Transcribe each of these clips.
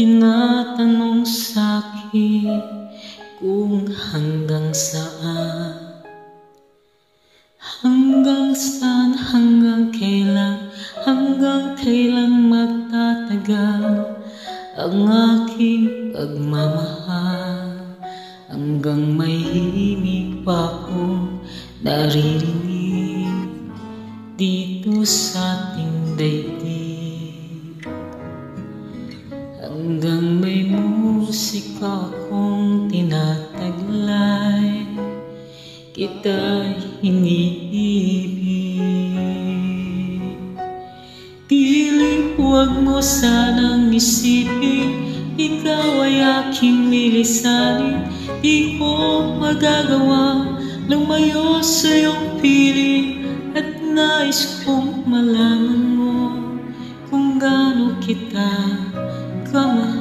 tinatanong sa'kin kung hanggang saan, hanggang kailan magtatagal ang aking pagmamahal, hanggang may himig pa akong naririnig dito sa ating daigdig, hanggang may musika akong tinataglay, kita'y iniibig. Piling huwag mo sanang isipin, ikaw ay aking lilisanin. Di ko magagawa lumayo sa iyong piling, at nais kong malaman mo kung gaano kita kamahal.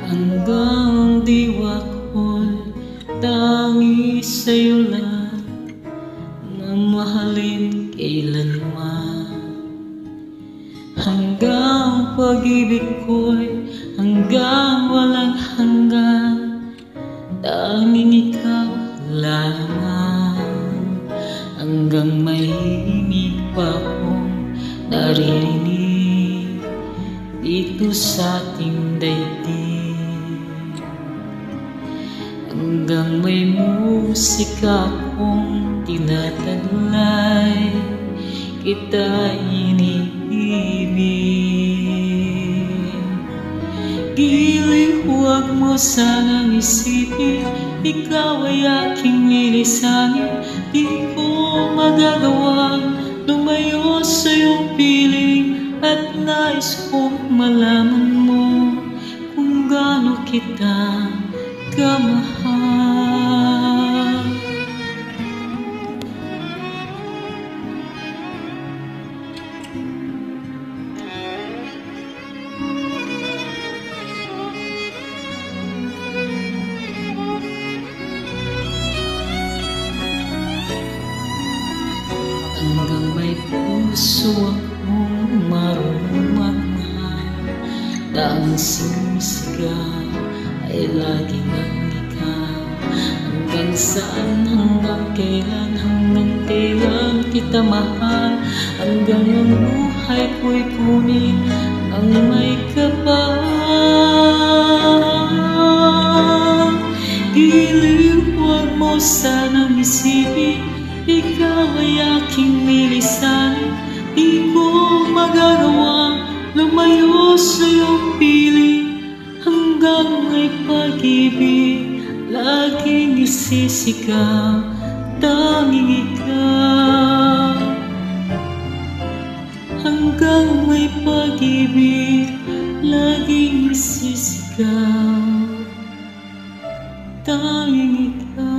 Hanggang diwa ko'y tangi sa'yo lang, mamahalin kailanman. Hanggang pag-ibig ko'y hanggang walang hanggan, tanging ikaw lamang. Hanggang may himig pa akong naririnig dito sa ating daigdig, hanggang may musika akong tinataglay, kita'y iniibig. Piling huwag mo sanang isipin, ikaw ay aking lilisanin. Di ko magagawang lumayo sa iyong piling, at nais kong malaman mo kung gaano kita kamahal. Hanggang may puso akong marunong magmahal, tanging sumisigaw ay laging ang ikaw. Hanggang saan, hanggang kailan kita mahal, hanggang ang buhay ko'y kunin ang may kapal. Piling huwag mo sanang isipin, ikaw ay aking lilisanin. Di ko magagawang lumayo sa iyong piling, hanggang may pag-ibig laging isisigaw, tanging ikaw. Hanggang may pag-ibig laging isisigaw, tanging ikaw.